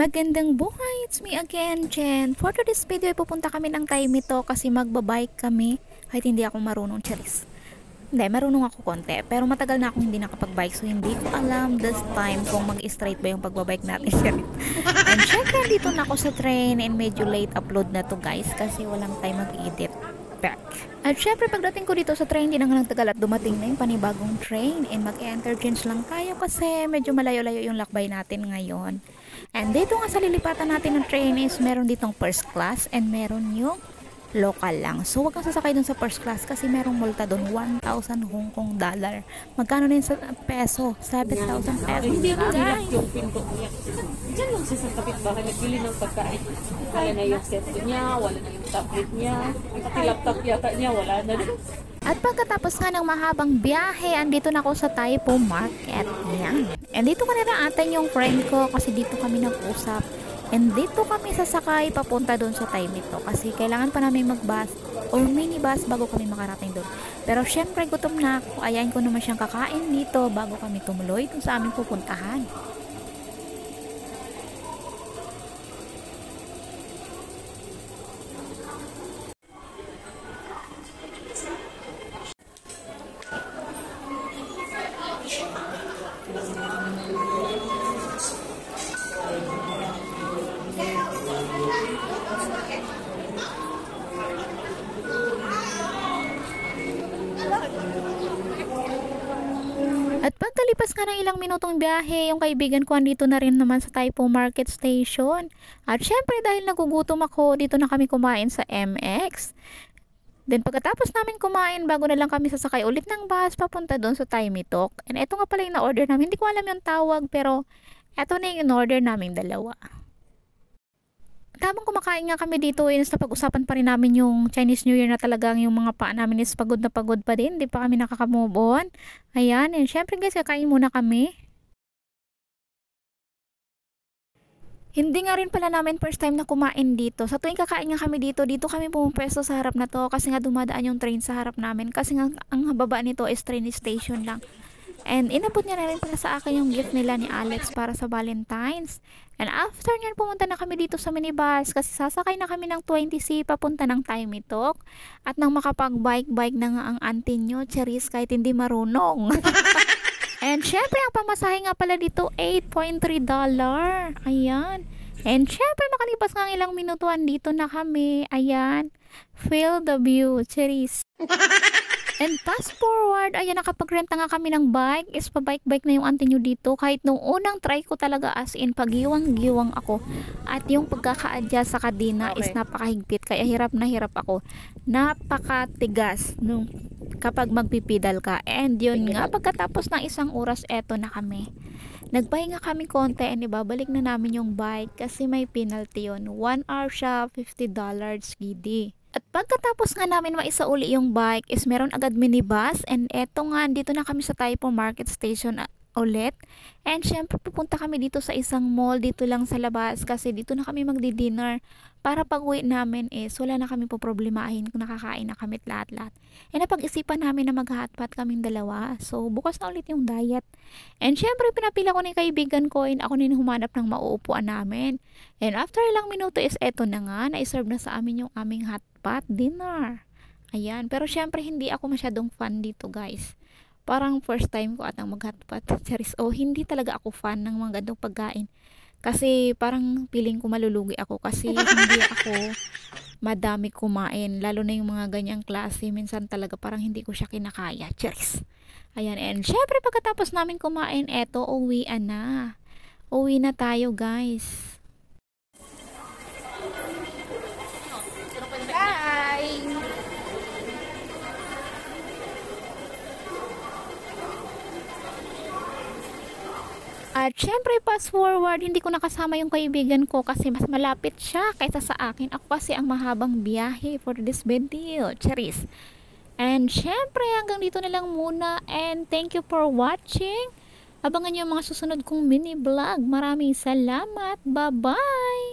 Magandang buhay! It's me again, Jen. For today's video, pupunta kami ng Taimito kasi magbabike kami. Kahit hindi ako marunong, charis. Hindi, marunong ako konti. Pero matagal na akong hindi nakapag-bike, so hindi ko alam this time kung mag-straight ba yung pagbabike natin, charis. And syempre, dito na ako sa train and medyo late upload na to, guys, kasi walang time mag-edit. Back. At syempre, pagdating ko dito sa train, hindi na nga nagtagal at dumating na yung panibagong train and mag-interchange lang tayo kasi medyo malayo-layo yung lakbay natin ngayon. And dito nga sa lilipatan natin ng train is meron ditong first class and meron yung local lang. So wag kang sasakay dun sa first class kasi merong multa dun, 1,000 Hong Kong dollar. Magkano na yun sa peso? 7,000 pesos. Hindi ako nilak Guys, yung pinto niya. Diyan lang siya sa kapitbahay, nagbili ng pagkain. Wala na yung cellphone niya, wala na yung tablet niya, pati laptop yata niya, wala na din. at pagkatapos nga ng mahabang biyahe, andito na ako sa Taipo Market. Yan. And dito ko na atan yung friend ko kasi dito kami nag-usap. And dito kami sasakay papunta doon sa Taimito kasi kailangan pa namin mag-bus or minibus bago kami makarating doon. Pero syempre gutom na ako, ayain ko naman siyang kakain dito bago kami tumuloy dun sa aming pupuntahan. At pagkalipas ka ng ilang minutong biyahe, yung kaibigan ko andito na rin naman sa Taipo Market Station. At syempre dahil nagugutom ako, dito na kami kumain sa MX. Then pagkatapos namin kumain, bago na lang kami sasakay ulit ng bus papunta doon sa Taimitok. And eto nga pala yung na-order namin. Hindi ko alam yung tawag pero eto na yung in-order namin dalawa. Habang kumakain nga kami dito, sa pag-usapan pa rin namin yung Chinese New Year na talagang yung mga paa namin is pagod na pagod pa din. Hindi pa kami nakaka-move on. Ayan, and syempre guys, kakain muna kami. Hindi nga rin pala namin first time na kumain dito. Sa tuwing kakain nga kami dito, dito kami pumupwesto sa harap na to kasi nga dumadaan yung train sa harap namin. Kasi nga ang baba nito is train station lang. And inabot niya na rin pala sa akin yung gift nila ni Alex para sa Valentine's. And after niyan, pumunta na kami dito sa minibus kasi sasakay na kami ng 20C papunta ng Taimitok. At nang makapag-bike-bike na nga ang auntie nyo, charis, kahit hindi marunong. And syempre, ang pamasahe nga pala dito, $8.3. Ayan. And syempre, makalipas nga ilang minutuan dito na kami. Ayan. Feel the view, charis. And fast forward, ayan, nakapag-rent na nga kami ng bike. Is pa-bike-bike na yung auntie nyo dito. Kahit nung unang try ko talaga as in, pagiwang-giwang ako. At yung pagkaka-adjust sa kadena is napakahigpit. Kaya hirap na hirap ako. Napakatigas nung kapag magpipidal ka. And yun nga, pagkatapos ng isang oras, eto na kami. Nagpahinga kami konti and ibabalik na namin yung bike kasi may penalty yun. 1 hour siya, $50 gidi. At pagkatapos nga namin maisauli yung bike is meron agad minibus and eto nga dito na kami sa Taipo Market Station ulit. And syempre pupunta kami dito sa isang mall dito lang sa labas kasi dito na kami magdi-dinner para pag uwi namin is wala na kami poproblemahin kung nakakain na kami lahat-lahat. And napag-isipan namin na mag-hotpot kaming dalawa. So bukas na ulit yung diet. And syempre pinapila ko ni kaibigan ko and ako na humanap ng mauupuan namin. And after ilang minuto is eto na nga, na-serve na sa amin yung aming hotpot dinner. Ayan, pero syempre hindi ako masyadong fan dito guys. Parang first time ko atang mag-hotpot. Charis, hindi talaga ako fan ng mga ganitong pagkain. Kasi parang feeling ko malulugi ako kasi hindi ako madami kumain. Lalo na yung mga ganyang klase. Minsan talaga parang hindi ko siya kinakaya. Charis. Ayan, and syempre pagkatapos namin kumain, eto, uwian na. Uwi na tayo guys. Bye! At syempre, fast forward, hindi ko nakasama yung kaibigan ko kasi mas malapit siya kaysa sa akin. Ako kasi ang mahabang biyahe for this video. Charis. And syempre, hanggang dito na lang muna. And thank you for watching. Abangan nyo yung mga susunod kong mini vlog. Maraming salamat. Bye-bye!